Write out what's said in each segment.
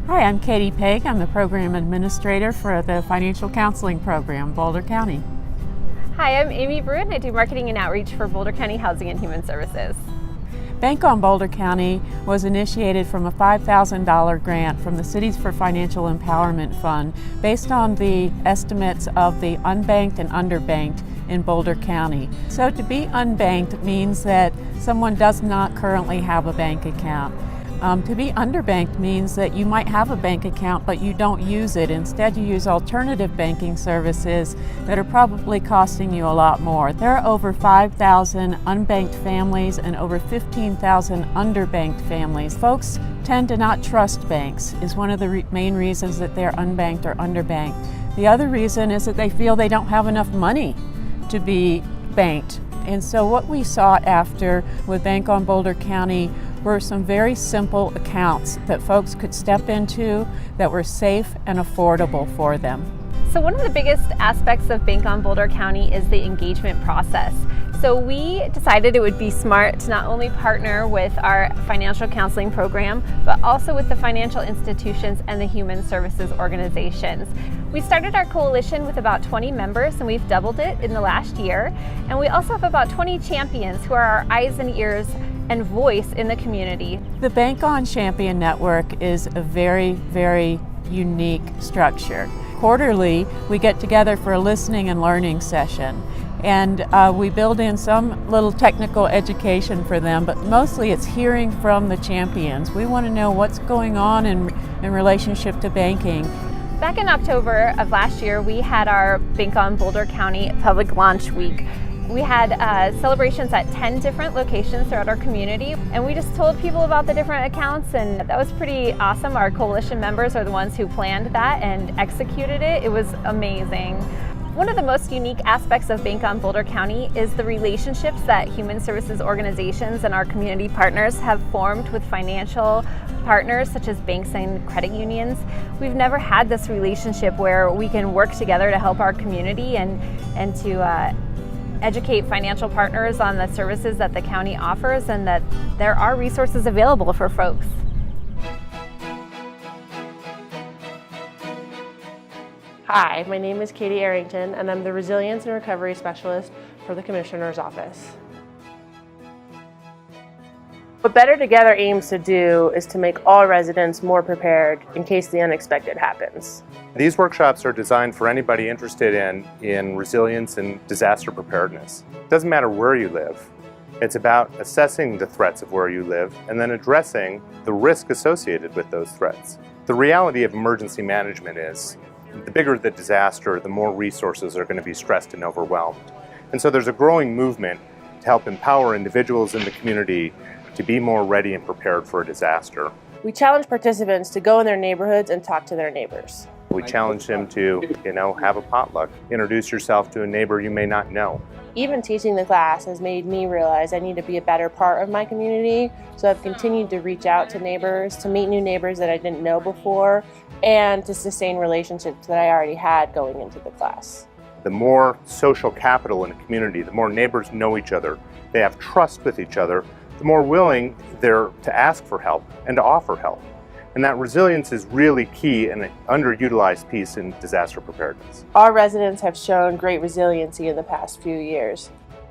Hi, I'm Katie Pegg. I'm the Program Administrator for the Financial Counseling Program, Boulder County. Hi, I'm Amy Bruin. I do Marketing and Outreach for Boulder County Housing and Human Services. Bank on Boulder County was initiated from a $5,000 grant from the Cities for Financial Empowerment Fund based on the estimates of the unbanked and underbanked in Boulder County. So to be unbanked means that someone does not currently have a bank account. To be underbanked means that you might have a bank account but you don't use it. Instead, you use alternative banking services that are probably costing you a lot more. There are over 5,000 unbanked families and over 15,000 underbanked families. Folks tend to not trust banks is one of the main reasons that they're unbanked or underbanked. The other reason is that they feel they don't have enough money to be banked. And so what we sought after with Bank on Boulder County were some very simple accounts that folks could step into that were safe and affordable for them. So one of the biggest aspects of Bank on Boulder County is the engagement process. So we decided it would be smart to not only partner with our financial counseling program, but also with the financial institutions and the human services organizations. We started our coalition with about 20 members and we've doubled it in the last year. And we also have about 20 champions who are our eyes and ears and voice in the community. The Bank on Champion Network is a very, very unique structure. Quarterly, we get together for a listening and learning session. And we build in some little technical education for them, but mostly it's hearing from the champions. We want to know what's going on in relationship to banking. Back in October of last year, we had our Bank on Boulder County Public Launch Week. We had celebrations at 10 different locations throughout our community, and we just told people about the different accounts, and that was pretty awesome. Our coalition members are the ones who planned that and executed it. It was amazing. One of the most unique aspects of Bank on Boulder County is the relationships that human services organizations and our community partners have formed with financial partners such as banks and credit unions. We've never had this relationship where we can work together to help our community and to educate financial partners on the services that the county offers and that there are resources available for folks. Hi, my name is Katie Arrington and I'm the Resilience and Recovery Specialist for the Commissioner's Office. What Better Together aims to do is to make all residents more prepared in case the unexpected happens. These workshops are designed for anybody interested in resilience and disaster preparedness. It doesn't matter where you live. It's about assessing the threats of where you live and then addressing the risk associated with those threats. The reality of emergency management is the bigger the disaster, the more resources are going to be stressed and overwhelmed. And so there's a growing movement to help empower individuals in the community to be more ready and prepared for a disaster. We challenge participants to go in their neighborhoods and talk to their neighbors. We challenge them to, have a potluck. Introduce yourself to a neighbor you may not know. Even teaching the class has made me realize I need to be a better part of my community, so I've continued to reach out to neighbors, to meet new neighbors that I didn't know before, and to sustain relationships that I already had going into the class. The more social capital in a community, the more neighbors know each other, they have trust with each other, the more willing they're to ask for help and to offer help. And that resilience is really key and an underutilized piece in disaster preparedness. Our residents have shown great resiliency in the past few years.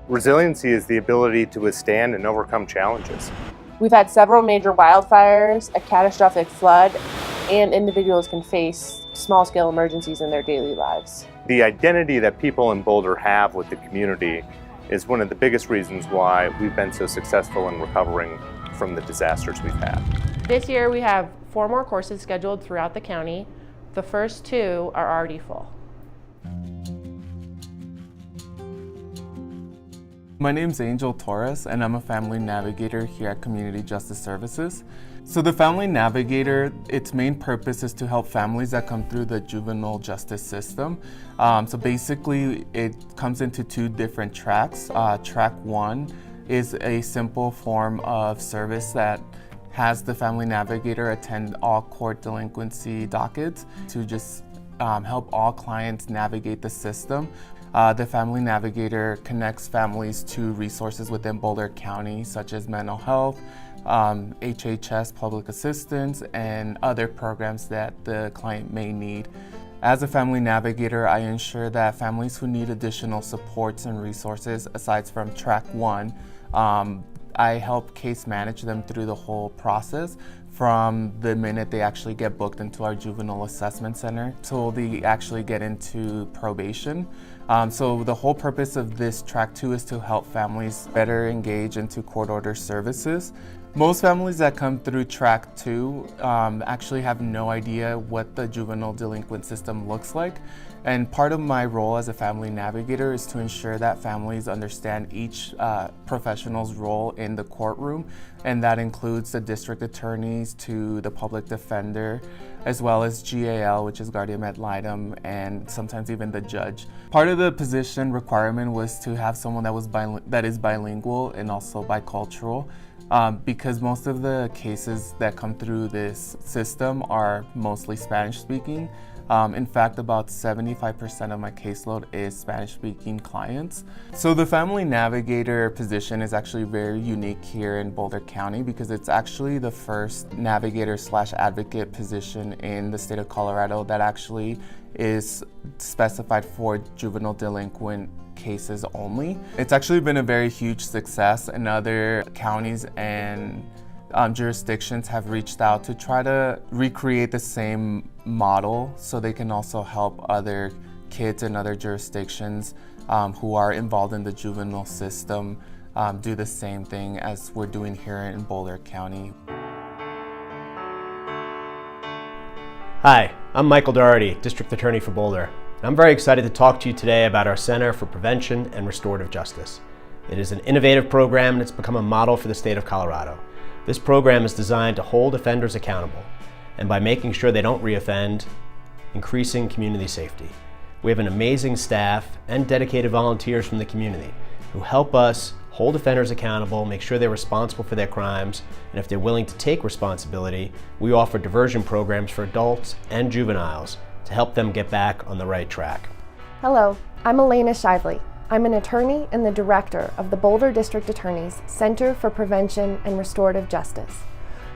Resiliency is the ability to withstand and overcome challenges. We've had several major wildfires, a catastrophic flood, and individuals can face small-scale emergencies in their daily lives. The identity that people in Boulder have with the community is one of the biggest reasons why we've been so successful in recovering from the disasters we've had. This year we have 4 more courses scheduled throughout the county. The first 2 are already full. My name's Angel Torres and I'm a Family Navigator here at Community Justice Services. So the Family Navigator, its main purpose is to help families that come through the juvenile justice system. So basically it comes into 2 different tracks. Track 1 is a simple form of service that has the Family Navigator attend all court delinquency dockets to just help all clients navigate the system. The Family Navigator connects families to resources within Boulder County, such as mental health, HHS, public assistance, and other programs that the client may need. As a Family Navigator, I ensure that families who need additional supports and resources, aside from Track 1, I help case manage them through the whole process from the minute they actually get booked into our juvenile assessment center till they actually get into probation. So the whole purpose of this Track 2 is to help families better engage into court order services. Most families that come through Track 2 actually have no idea what the juvenile delinquent system looks like. And part of my role as a Family Navigator is to ensure that families understand each professional's role in the courtroom, and that includes the district attorneys to the public defender, as well as GAL, which is guardian ad litem, and sometimes even the judge. Part of the position requirement was to have someone that is bilingual and also bicultural. Because most of the cases that come through this system are mostly Spanish speaking. In fact, about 75% of my caseload is Spanish-speaking clients. So the Family Navigator position is actually very unique here in Boulder County because it's actually the first navigator/advocate position in the state of Colorado that actually is specified for juvenile delinquent cases only. It's actually been a very huge success, and other counties and jurisdictions have reached out to try to recreate the same model so they can also help other kids in other jurisdictions who are involved in the juvenile system do the same thing as we're doing here in Boulder County. Hi, I'm Michael Doherty, District Attorney for Boulder. I'm very excited to talk to you today about our Center for Prevention and Restorative Justice. It is an innovative program and it's become a model for the state of Colorado. This program is designed to hold offenders accountable, and by making sure they don't reoffend, increasing community safety. We have an amazing staff and dedicated volunteers from the community who help us hold offenders accountable, make sure they're responsible for their crimes, and if they're willing to take responsibility, we offer diversion programs for adults and juveniles to help them get back on the right track. Hello, I'm Elena Shively. I'm an attorney and the director of the Boulder District Attorney's Center for Prevention and Restorative Justice.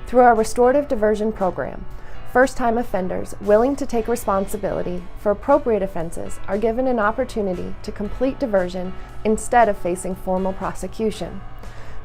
Through our Restorative Diversion Program, first-time offenders willing to take responsibility for appropriate offenses are given an opportunity to complete diversion instead of facing formal prosecution.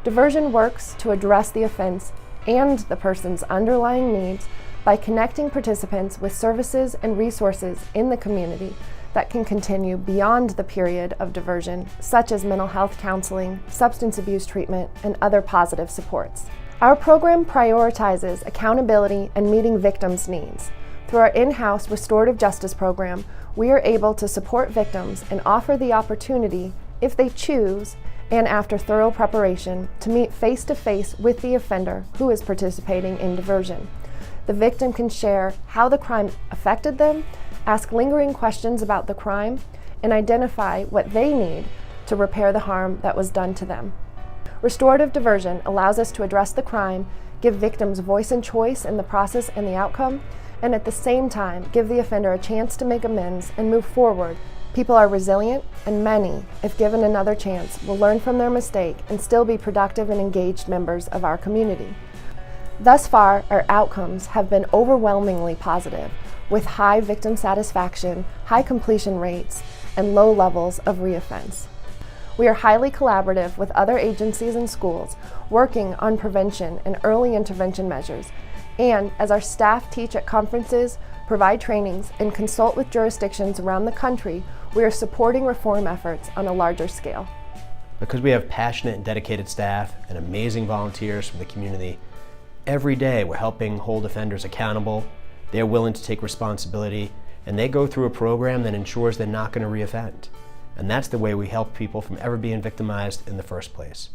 Diversion works to address the offense and the person's underlying needs by connecting participants with services and resources in the community that can continue beyond the period of diversion, such as mental health counseling, substance abuse treatment, and other positive supports. Our program prioritizes accountability and meeting victims' needs. Through our in-house restorative justice program, we are able to support victims and offer the opportunity, if they choose, and after thorough preparation, to meet face-to-face with the offender who is participating in diversion. The victim can share how the crime affected them, ask lingering questions about the crime, and identify what they need to repair the harm that was done to them. Restorative diversion allows us to address the crime, give victims voice and choice in the process and the outcome, and at the same time give the offender a chance to make amends and move forward. People are resilient, and many, if given another chance, will learn from their mistake and still be productive and engaged members of our community. Thus far, our outcomes have been overwhelmingly positive, with high victim satisfaction, high completion rates, and low levels of reoffense. We are highly collaborative with other agencies and schools working on prevention and early intervention measures, and as our staff teach at conferences, provide trainings, and consult with jurisdictions around the country, we are supporting reform efforts on a larger scale. Because we have passionate and dedicated staff and amazing volunteers from the community, every day we're helping hold offenders accountable. They're willing to take responsibility, and they go through a program that ensures they're not going to reoffend. And that's the way we help people from ever being victimized in the first place.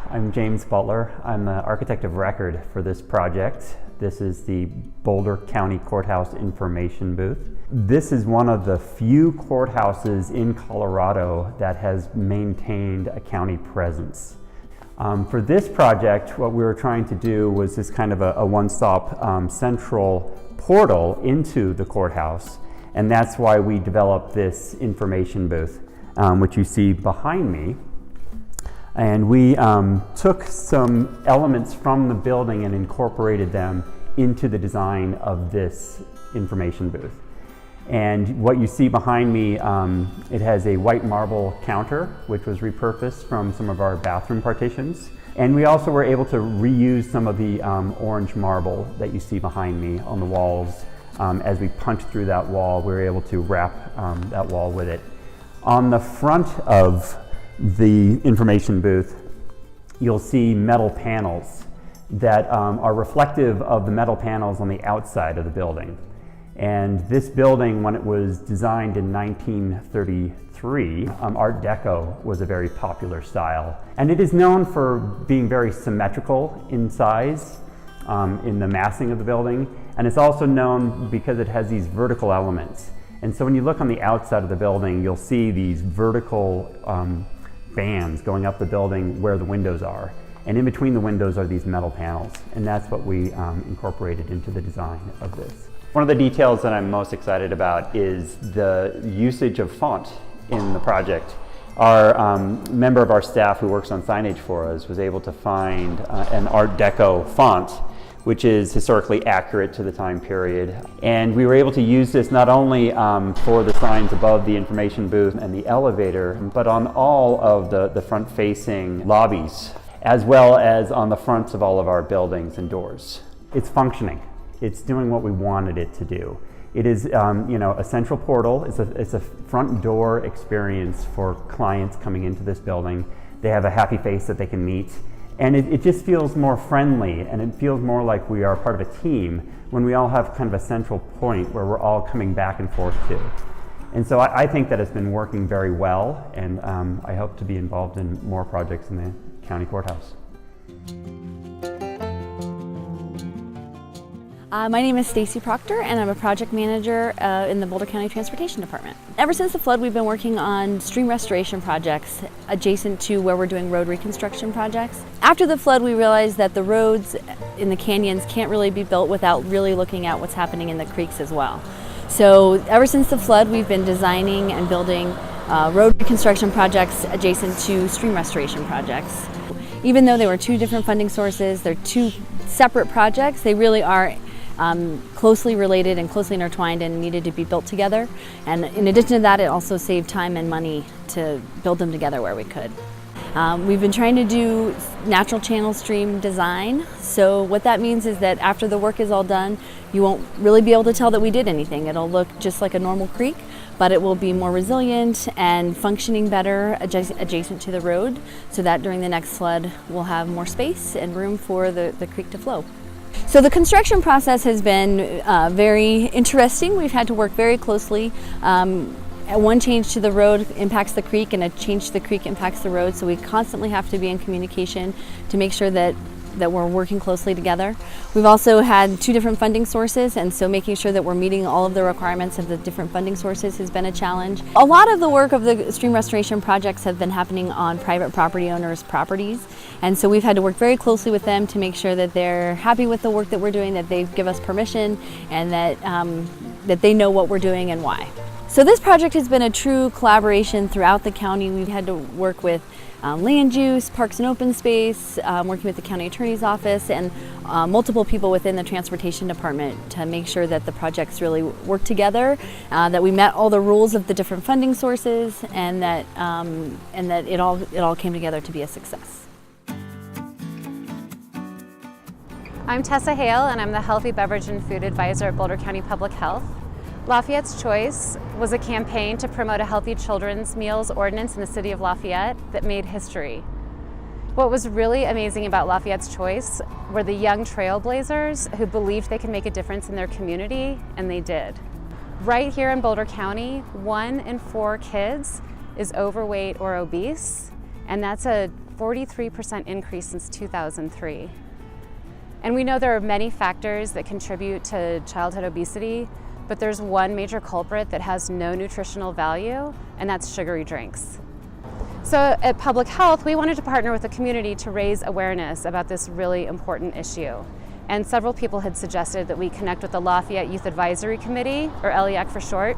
I'm James Butler. I'm the architect of record for this project. This is the Boulder County Courthouse Information Booth. This is one of the few courthouses in Colorado that has maintained a county presence. For this project, what we were trying to do was this kind of a one-stop central portal into the courthouse. And that's why we developed this information booth, which you see behind me. And we took some elements from the building and incorporated them into the design of this information booth. And what you see behind me, it has a white marble counter, which was repurposed from some of our bathroom partitions. And we also were able to reuse some of the orange marble that you see behind me on the walls. As we punched through that wall, we were able to wrap that wall with it. On the front of the information booth, you'll see metal panels that are reflective of the metal panels on the outside of the building. And this building, when it was designed in 1933, Art Deco was a very popular style. And it is known for being very symmetrical in size, in the massing of the building. And it's also known because it has these vertical elements. And so when you look on the outside of the building, you'll see these vertical bands going up the building where the windows are. And in between the windows are these metal panels. And that's what we incorporated into the design of this. One of the details that I'm most excited about is the usage of font in the project. Our member of our staff who works on signage for us was able to find an Art Deco font, which is historically accurate to the time period. And we were able to use this not only for the signs above the information booth and the elevator, but on all of the front-facing lobbies, as well as on the fronts of all of our buildings and doors. It's functioning. It's doing what we wanted it to do. It is a central portal. It's a front door experience for clients coming into this building. They have a happy face that they can meet. And it just feels more friendly, and it feels more like we are part of a team when we all have kind of a central point where we're all coming back and forth to. And so I think that it's been working very well, and I hope to be involved in more projects in the county courthouse. My name is Stacy Proctor, and I'm a project manager in the Boulder County Transportation Department. Ever since the flood, we've been working on stream restoration projects adjacent to where we're doing road reconstruction projects. After the flood, we realized that the roads in the canyons can't really be built without really looking at what's happening in the creeks as well. So ever since the flood, we've been designing and building road reconstruction projects adjacent to stream restoration projects. Even though they were two different funding sources, they're two separate projects, they really are closely related and closely intertwined and needed to be built together. And in addition to that, it also saved time and money to build them together where we could. We've been trying to do natural channel stream design. So what that means is that after the work is all done, you won't really be able to tell that we did anything. It'll look just like a normal creek, but it will be more resilient and functioning better adjacent to the road, so that during the next flood, we'll have more space and room for the creek to flow. So the construction process has been very interesting. We've had to work very closely. One change to the road impacts the creek, and a change to the creek impacts the road, so we constantly have to be in communication to make sure that we're working closely together. We've also had two different funding sources, and so making sure that we're meeting all of the requirements of the different funding sources has been a challenge. A lot of the work of the stream restoration projects have been happening on private property owners' properties, and so we've had to work very closely with them to make sure that they're happy with the work that we're doing, that they give us permission, and that they know what we're doing and why. So this project has been a true collaboration throughout the county. We've had to work with land use, parks and open space, working with the county attorney's office, and multiple people within the transportation department to make sure that the projects really work together, that we met all the rules of the different funding sources, and that it all came together to be a success. I'm Tessa Hale, and I'm the Healthy Beverage and Food Advisor at Boulder County Public Health. Lafayette's Choice was a campaign to promote a healthy children's meals ordinance in the city of Lafayette that made history. What was really amazing about Lafayette's Choice were the young trailblazers who believed they could make a difference in their community, and they did. Right here in Boulder County, 1 in 4 kids is overweight or obese, and that's a 43% increase since 2003. And we know there are many factors that contribute to childhood obesity, but there's one major culprit that has no nutritional value, and that's sugary drinks. So at Public Health, we wanted to partner with the community to raise awareness about this really important issue. And several people had suggested that we connect with the Lafayette Youth Advisory Committee, or LEAC for short.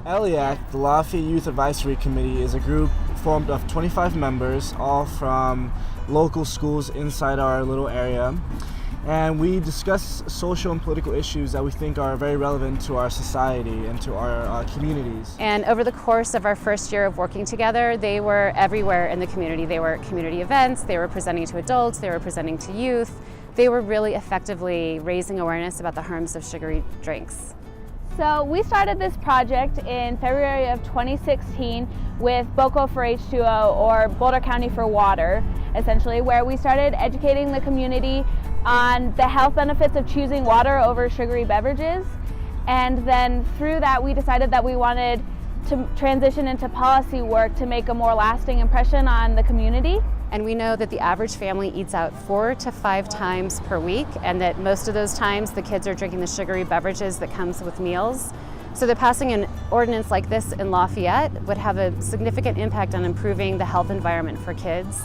LEAC, the Lafayette Youth Advisory Committee, is a group formed of 25 members, all from local schools inside our little area. And we discuss social and political issues that we think are very relevant to our society and to our communities. And over the course of our first year of working together, they were everywhere in the community. They were at community events, they were presenting to adults, they were presenting to youth. They were really effectively raising awareness about the harms of sugary drinks. So we started this project in February of 2016 with BOCO for H2O, or Boulder County for Water, essentially, where we started educating the community on the health benefits of choosing water over sugary beverages. And then through that, we decided that we wanted to transition into policy work to make a more lasting impression on the community. And we know that the average family eats out 4 to 5 times per week, and that most of those times the kids are drinking the sugary beverages that comes with meals. So that passing an ordinance like this in Lafayette would have a significant impact on improving the health environment for kids.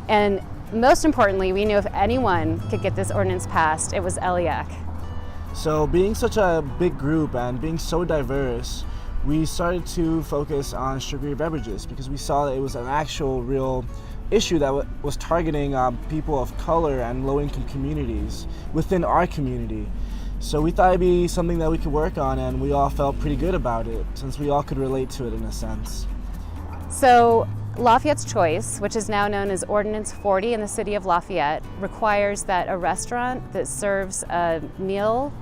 And most importantly, we knew if anyone could get this ordinance passed, it was LEAC. So being such a big group and being so diverse, we started to focus on sugary beverages because we saw that it was an actual real issue that was targeting people of color and low-income communities within our community. So we thought it'd be something that we could work on, and we all felt pretty good about it since we all could relate to it in a sense. So Lafayette's Choice, which is now known as Ordinance 40 in the city of Lafayette, requires that a restaurant that serves a meal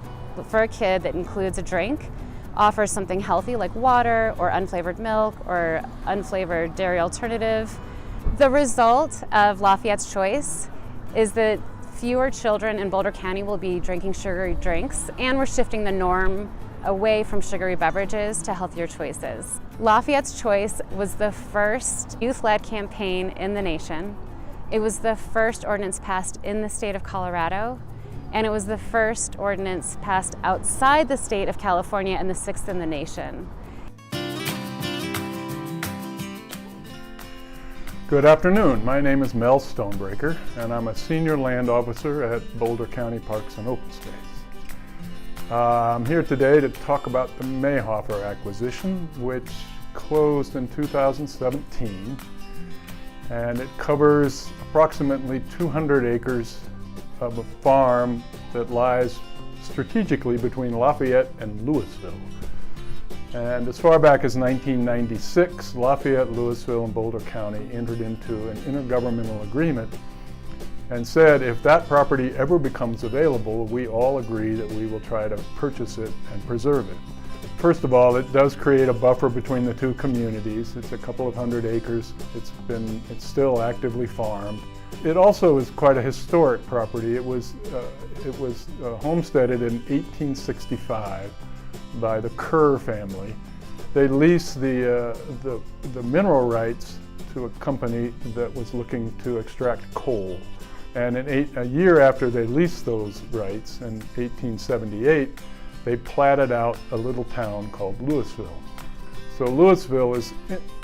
for a kid that includes a drink offers something healthy like water or unflavored milk or unflavored dairy alternative. The result of Lafayette's Choice is that fewer children in Boulder County will be drinking sugary drinks, and we're shifting the norm away from sugary beverages to healthier choices. Lafayette's Choice was the first youth-led campaign in the nation. It was the first ordinance passed in the state of Colorado, and it was the first ordinance passed outside the state of California and the 6th in the nation. Good afternoon. My name is Mel Stonebreaker, and I'm a senior land officer at Boulder County Parks and Open Space. I'm here today to talk about the Mayhofer acquisition, which closed in 2017, and it covers approximately 200 acres of a farm that lies strategically between Lafayette and Louisville. And as far back as 1996, Lafayette, Louisville, and Boulder County entered into an intergovernmental agreement and said if that property ever becomes available, we all agree that we will try to purchase it and preserve it. First of all, it does create a buffer between the two communities. It's a couple of hundred acres. It's still actively farmed. It also is quite a historic property. It was homesteaded in 1865 by the Kerr family. They leased the mineral rights to a company that was looking to extract coal. And a year after they leased those rights, in 1878, they platted out a little town called Louisville. So Louisville is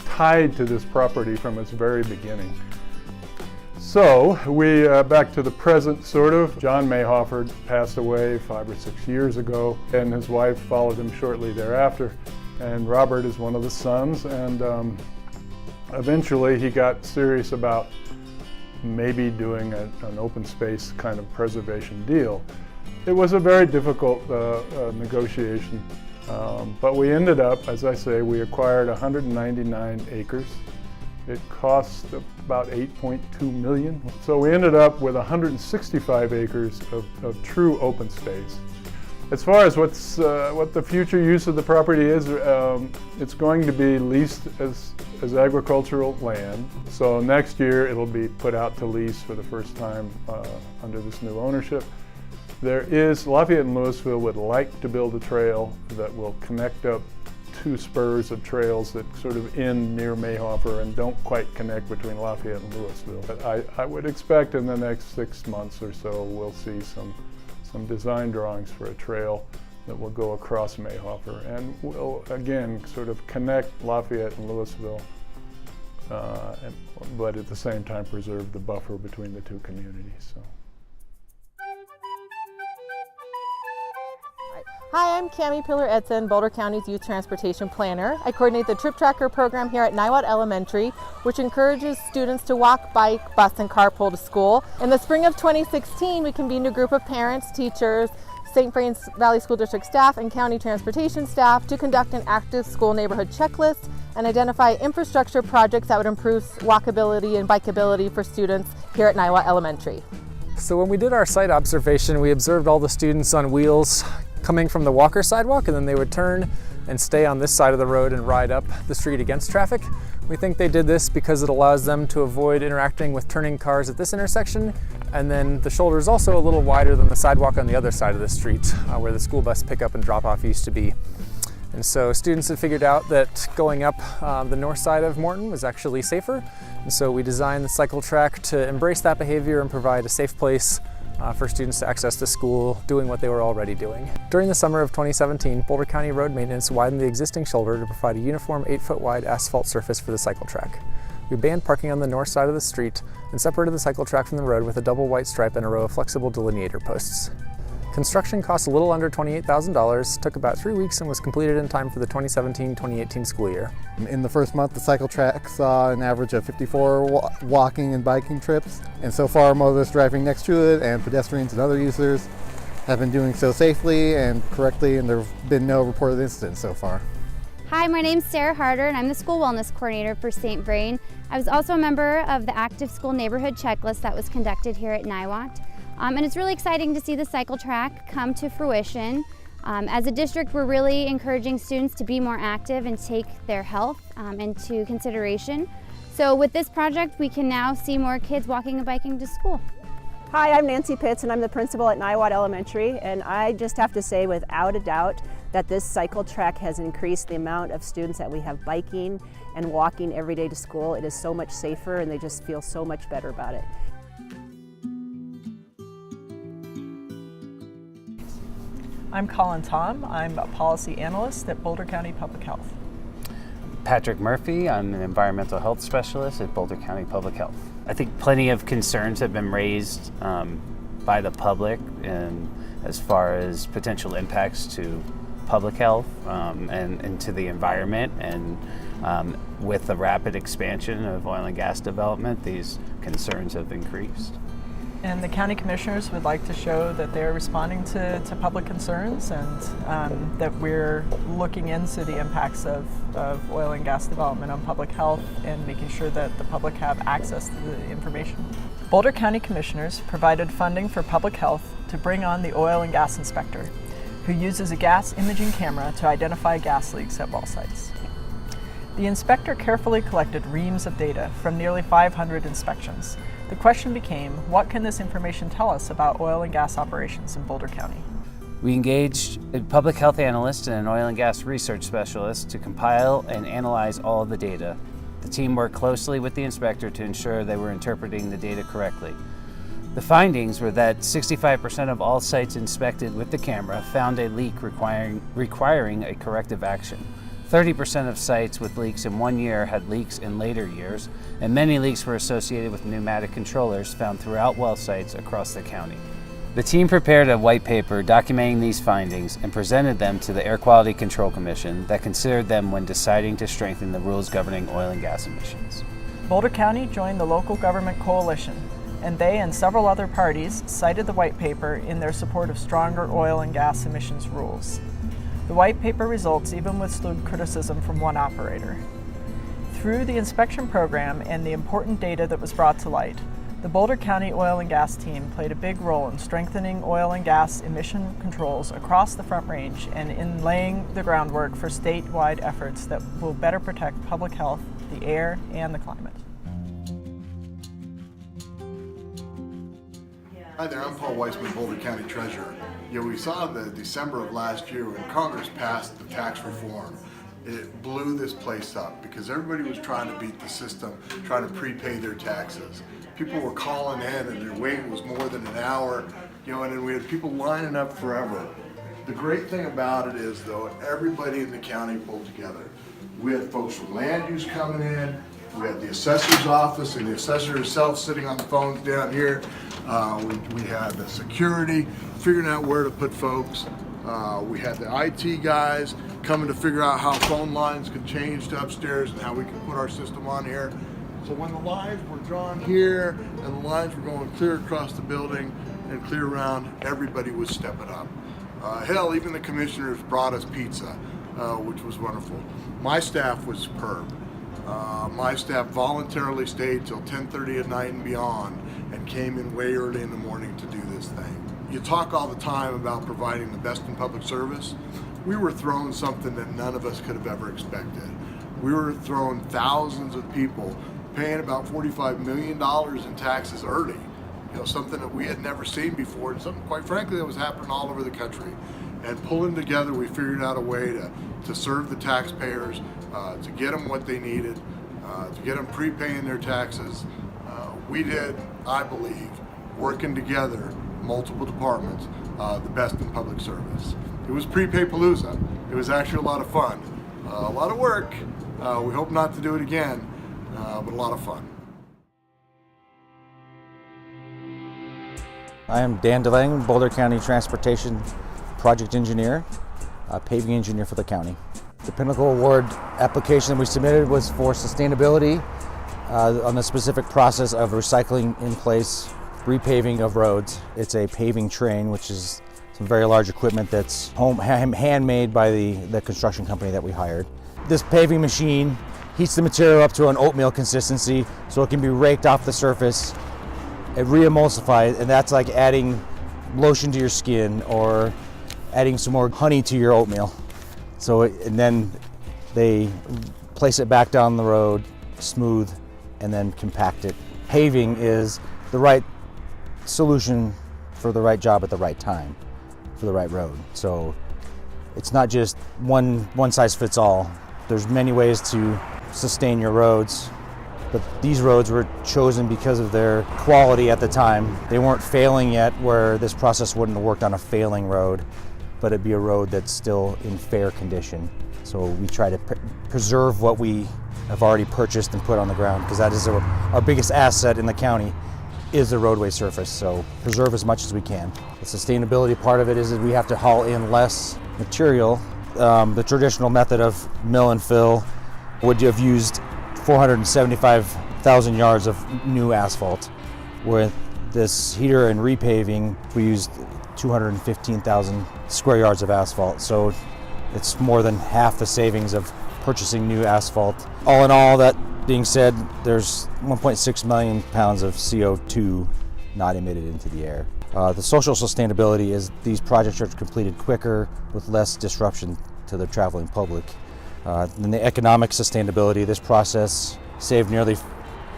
tied to this property from its very beginning. So we, back to the present sort of, John Mayhofer passed away 5 or 6 years ago, and his wife followed him shortly thereafter. And Robert is one of the sons, and eventually he got serious about maybe doing an open space kind of preservation deal. It was a very difficult negotiation, but we ended up, as I say, we acquired 199 acres. It cost about $8.2 million. So we ended up with 165 acres of true open space. As far as what the future use of the property is, it's going to be leased as agricultural land. So next year it'll be put out to lease for the first time under this new ownership. Lafayette and Louisville would like to build a trail that will connect up two spurs of trails that sort of end near Mayhofer and don't quite connect between Lafayette and Louisville. But I would expect in the next 6 months or so we'll see some design drawings for a trail that will go across Mayhofer and will again sort of connect Lafayette and Louisville, but at the same time preserve the buffer between the two communities. So. Hi, I'm Cami Pillar-Edson, Boulder County's Youth Transportation Planner. I coordinate the Trip Tracker program here at Niwot Elementary, which encourages students to walk, bike, bus, and carpool to school. In the spring of 2016, we convened a group of parents, teachers, St. Vrain Valley School District staff, and county transportation staff to conduct an active school neighborhood checklist and identify infrastructure projects that would improve walkability and bikeability for students here at Niwot Elementary. So when we did our site observation, we observed all the students on wheels coming from the Walker sidewalk, and then they would turn and stay on this side of the road and ride up the street against traffic. We think they did this because it allows them to avoid interacting with turning cars at this intersection, and then the shoulder is also a little wider than the sidewalk on the other side of the street where the school bus pickup and drop off used to be. And so students had figured out that going up the north side of Morton was actually safer, and so we designed the cycle track to embrace that behavior and provide a safe place for students to access the school doing what they were already doing. During the summer of 2017, Boulder County Road Maintenance widened the existing shoulder to provide a uniform 8-foot wide asphalt surface for the cycle track. We banned parking on the north side of the street and separated the cycle track from the road with a double white stripe and a row of flexible delineator posts. Construction cost a little under $28,000, took about 3 weeks, and was completed in time for the 2017-2018 school year. In the first month, the cycle track saw an average of 54 walking and biking trips, and so far motorists driving next to it and pedestrians and other users have been doing so safely and correctly, and there have been no reported incidents so far. Hi, my name's Sarah Harder, and I'm the School Wellness Coordinator for St. Vrain. I was also a member of the Active School Neighborhood Checklist that was conducted here at Niwot. And it's really exciting to see the cycle track come to fruition. As a district, we're really encouraging students to be more active and take their health into consideration. So with this project, we can now see more kids walking and biking to school. Hi, I'm Nancy Pitts, and I'm the principal at Niwot Elementary, and I just have to say without a doubt that this cycle track has increased the amount of students that we have biking and walking every day to school. It is so much safer, and they just feel so much better about it. I'm Colin Tom. I'm a policy analyst at Boulder County Public Health. Patrick Murphy. I'm an environmental health specialist at Boulder County Public Health. I think plenty of concerns have been raised by the public and as far as potential impacts to public health and to the environment. And with the rapid expansion of oil and gas development, these concerns have increased. And the county commissioners would like to show that they're responding to public concerns and that we're looking into the impacts of oil and gas development on public health and making sure that the public have access to the information. Boulder County commissioners provided funding for public health to bring on the oil and gas inspector, who uses a gas imaging camera to identify gas leaks at well sites. The inspector carefully collected reams of data from nearly 500 inspections. The question became, what can this information tell us about oil and gas operations in Boulder County? We engaged a public health analyst and an oil and gas research specialist to compile and analyze all of the data. The team worked closely with the inspector to ensure they were interpreting the data correctly. The findings were that 65% of all sites inspected with the camera found a leak requiring a corrective action. 30% of sites with leaks in 1 year had leaks in later years, and many leaks were associated with pneumatic controllers found throughout well sites across the county. The team prepared a white paper documenting these findings and presented them to the Air Quality Control Commission that considered them when deciding to strengthen the rules governing oil and gas emissions. Boulder County joined the local government coalition, and they and several other parties cited the white paper in their support of stronger oil and gas emissions rules. The white paper results even withstood criticism from one operator. Through the inspection program and the important data that was brought to light, the Boulder County Oil and Gas team played a big role in strengthening oil and gas emission controls across the Front Range and in laying the groundwork for statewide efforts that will better protect public health, the air, and the climate. Hi there, I'm Paul Weissman, Boulder County Treasurer. We saw the December of last year when Congress passed the tax reform. It blew this place up because everybody was trying to beat the system, trying to prepay their taxes. People were calling in and their wait was more than an hour, and then we had people lining up forever. The great thing about it is, though, everybody in the county pulled together. We had folks from land use coming in, we had the assessor's office and the assessor herself sitting on the phones down here. We had the security, figuring out where to put folks. We had the IT guys coming to figure out how phone lines could change to upstairs and how we could put our system on here. So when the lines were drawn here and the lines were going clear across the building and clear around, everybody was stepping up. Hell, even the commissioners brought us pizza, which was wonderful. My staff was superb. My staff voluntarily stayed till 10:30 at night and beyond and came in way early in the morning to do this thing. You talk all the time about providing the best in public service. We were thrown something that none of us could have ever expected. We were thrown thousands of people paying about $45 million in taxes early. You know, something that we had never seen before, and something, quite frankly, that was happening all over the country. And pulling together, we figured out a way to serve the taxpayers, to get them what they needed, to get them prepaying their taxes. We did, I believe, working together, multiple departments, the best in public service. It was Prepay-palooza. It was actually a lot of fun. A lot of work. We hope not to do it again, but a lot of fun. I am Dan DeLang, Boulder County Transportation Project Engineer, paving engineer for the county. The Pinnacle Award application that we submitted was for sustainability on the specific process of recycling in place repaving of roads. It's a paving train, which is some very large equipment that's handmade by the construction company that we hired. This paving machine heats the material up to an oatmeal consistency so it can be raked off the surface and re-emulsified, and that's like adding lotion to your skin or adding some more honey to your oatmeal. So, and then they place it back down the road, smooth, and then compact it. Paving is the right solution for the right job at the right time for the right road. So it's not just one size fits all. There's many ways to sustain your roads, but these roads were chosen because of their quality at the time. They weren't failing yet, where this process wouldn't have worked on a failing road, but it'd be a road that's still in fair condition. So we try to preserve what we have already purchased and put on the ground, because that is our biggest asset in the county is the roadway surface. So preserve as much as we can. The sustainability part of it is that we have to haul in less material. The traditional method of mill and fill would have used 475,000 yards of new asphalt. With this heater and repaving, we used 215,000 square yards of asphalt. So it's more than half the savings of purchasing new asphalt. All in all, that being said, there's 1.6 million pounds of CO2 not emitted into the air. The social sustainability is these projects are completed quicker with less disruption to the traveling public. And the economic sustainability, this process saved nearly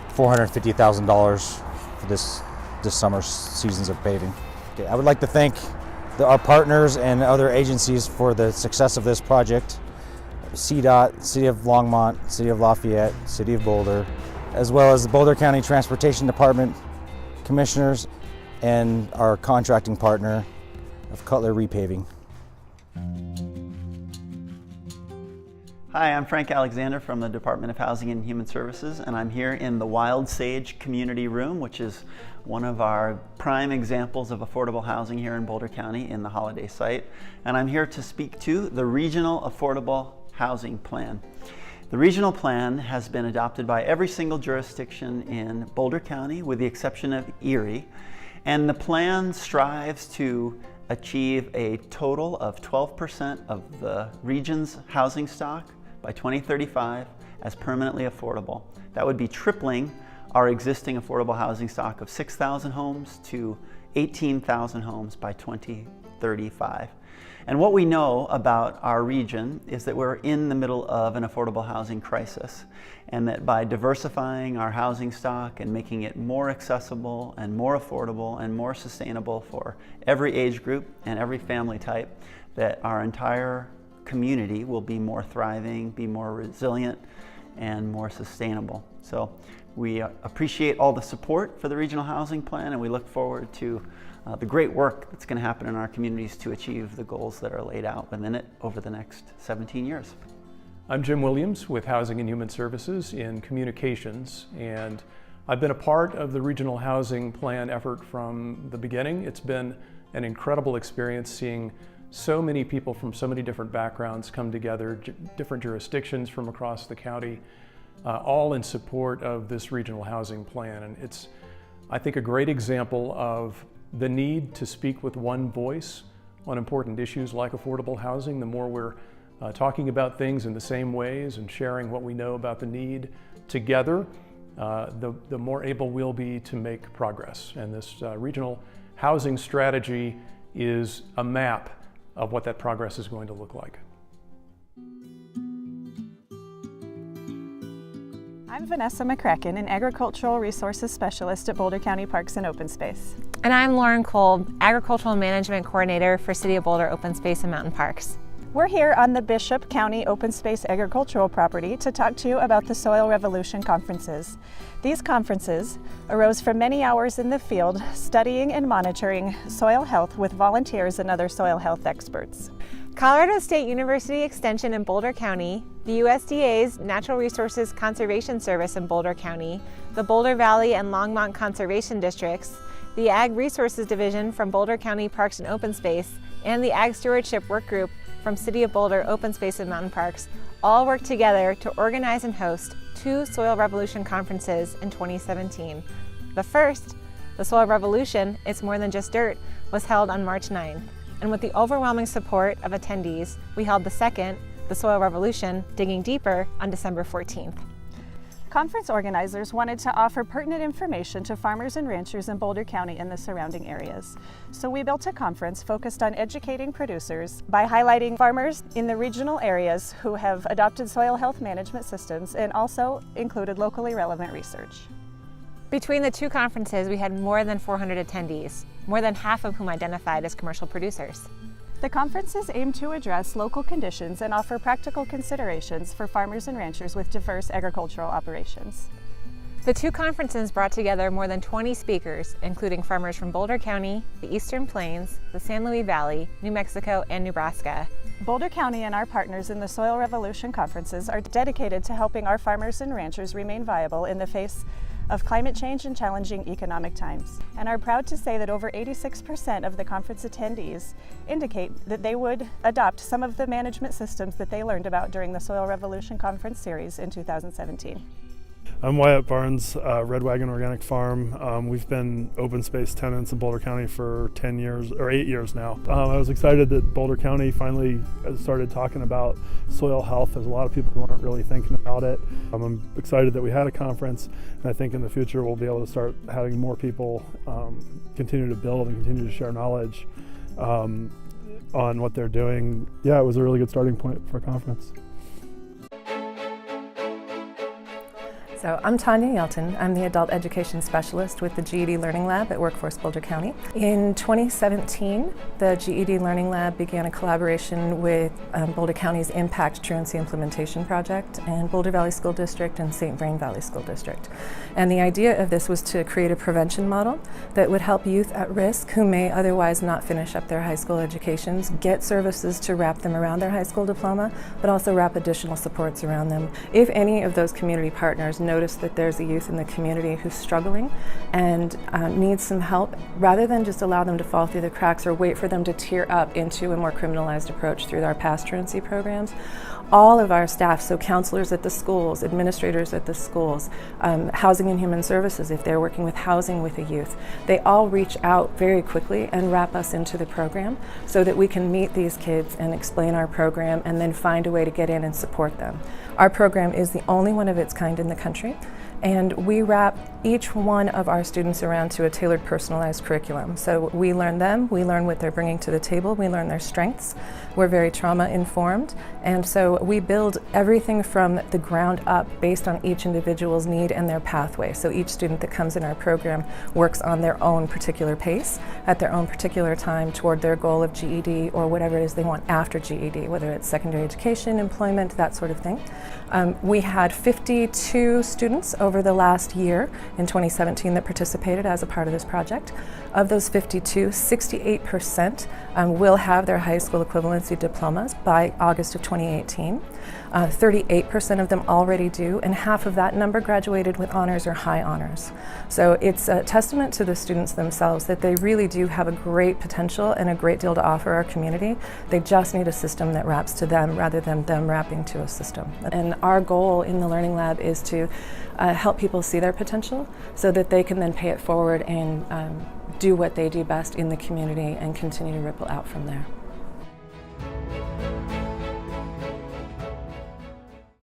$450,000 for this summer's seasons of paving. Okay, I would like to thank our partners and other agencies for the success of this project. CDOT, City of Longmont, City of Lafayette, City of Boulder, as well as the Boulder County Transportation Department, commissioners, and our contracting partner of Cutler Repaving. Hi, I'm Frank Alexander from the Department of Housing and Human Services, and I'm here in the Wild Sage Community Room, which is one of our prime examples of affordable housing here in Boulder County in the Holiday site. And I'm here to speak to the Regional Affordable Housing Plan. The regional plan has been adopted by every single jurisdiction in Boulder County with the exception of Erie, and the plan strives to achieve a total of 12% of the region's housing stock by 2035 as permanently affordable. That would be tripling our existing affordable housing stock of 6,000 homes to 18,000 homes by 2035. And what we know about our region is that we're in the middle of an affordable housing crisis, and that by diversifying our housing stock and making it more accessible and more affordable and more sustainable for every age group and every family type, that our entire community will be more thriving, be more resilient, and more sustainable. So we appreciate all the support for the Regional Housing Plan, and we look forward to the great work that's going to happen in our communities to achieve the goals that are laid out within it over the next 17 years. I'm Jim Williams with Housing and Human Services in Communications, and I've been a part of the Regional Housing Plan effort from the beginning. It's been an incredible experience seeing so many people from so many different backgrounds come together, different jurisdictions from across the county, all in support of this regional housing plan. And it's, I think, a great example of the need to speak with one voice on important issues like affordable housing. The more we're talking about things in the same ways and sharing what we know about the need together, the more able we'll be to make progress. And this regional housing strategy is a map of what that progress is going to look like. I'm Vanessa McCracken, an Agricultural Resources Specialist at Boulder County Parks and Open Space. And I'm Lauren Kolb, Agricultural Management Coordinator for City of Boulder Open Space and Mountain Parks. We're here on the Bishop County Open Space Agricultural Property to talk to you about the Soil Revolution Conferences. These conferences arose from many hours in the field studying and monitoring soil health with volunteers and other soil health experts. Colorado State University Extension in Boulder County, the USDA's Natural Resources Conservation Service in Boulder County, the Boulder Valley and Longmont Conservation Districts, the Ag Resources Division from Boulder County Parks and Open Space, and the Ag Stewardship Work Group from City of Boulder Open Space and Mountain Parks all worked together to organize and host 2 Soil Revolution conferences in 2017. The first, the Soil Revolution, It's More Than Just Dirt, was held on March 9th. And with the overwhelming support of attendees, we held the second, the Soil Revolution, Digging Deeper, on December 14th. Conference organizers wanted to offer pertinent information to farmers and ranchers in Boulder County and the surrounding areas. So we built a conference focused on educating producers by highlighting farmers in the regional areas who have adopted soil health management systems and also included locally relevant research. Between the 2 conferences, we had more than 400 attendees, more than half of whom identified as commercial producers. The conferences aim to address local conditions and offer practical considerations for farmers and ranchers with diverse agricultural operations. The 2 conferences brought together more than 20 speakers, including farmers from Boulder County, the Eastern Plains, the San Luis Valley, New Mexico, and Nebraska. Boulder County and our partners in the Soil Revolution conferences are dedicated to helping our farmers and ranchers remain viable in the face of climate change and challenging economic times, and are proud to say that over 86% of the conference attendees indicate that they would adopt some of the management systems that they learned about during the Soil Revolution Conference series in 2017. I'm Wyatt Barnes, Red Wagon Organic Farm. We've been open space tenants in Boulder County for 10 years or 8 years now. I was excited that Boulder County finally started talking about soil health, as a lot of people weren't really thinking about it. I'm excited that we had a conference, and I think in the future we'll be able to start having more people continue to build and continue to share knowledge on what they're doing. Yeah, it was a really good starting point for a conference. So I'm Tanya Yelton. I'm the Adult Education Specialist with the GED Learning Lab at Workforce Boulder County. In 2017, the GED Learning Lab began a collaboration with Boulder County's Impact Truancy Implementation Project and Boulder Valley School District and St. Vrain Valley School District. And the idea of this was to create a prevention model that would help youth at risk who may otherwise not finish up their high school educations get services to wrap them around their high school diploma, but also wrap additional supports around them. If any of those community partners notice that there's a youth in the community who's struggling and needs some help, rather than just allow them to fall through the cracks or wait for them to tear up into a more criminalized approach through our past truancy programs, all of our staff, so counselors at the schools, administrators at the schools, housing and human services, if they're working with housing with a youth, they all reach out very quickly and wrap us into the program so that we can meet these kids and explain our program and then find a way to get in and support them. Our program is the only one of its kind in the country, and we wrap each one of our students around to a tailored, personalized curriculum. So we learn them, we learn what they're bringing to the table, we learn their strengths. We're very trauma informed, and so we build everything from the ground up based on each individual's need and their pathway. So each student that comes in our program works on their own particular pace, at their own particular time toward their goal of GED or whatever it is they want after GED, whether it's secondary education, employment, that sort of thing. We had 52 students over the last year in 2017 that participated as a part of this project. Of those 52, 68% will have their high school equivalency diplomas by August of 2018. 38% of them already do, and half of that number graduated with honors or high honors. So it's a testament to the students themselves that they really do have a great potential and a great deal to offer our community. They just need a system that wraps to them rather than them wrapping to a system. And our goal in the Learning Lab is to help people see their potential so that they can then pay it forward and do what they do best in the community and continue to ripple out from there.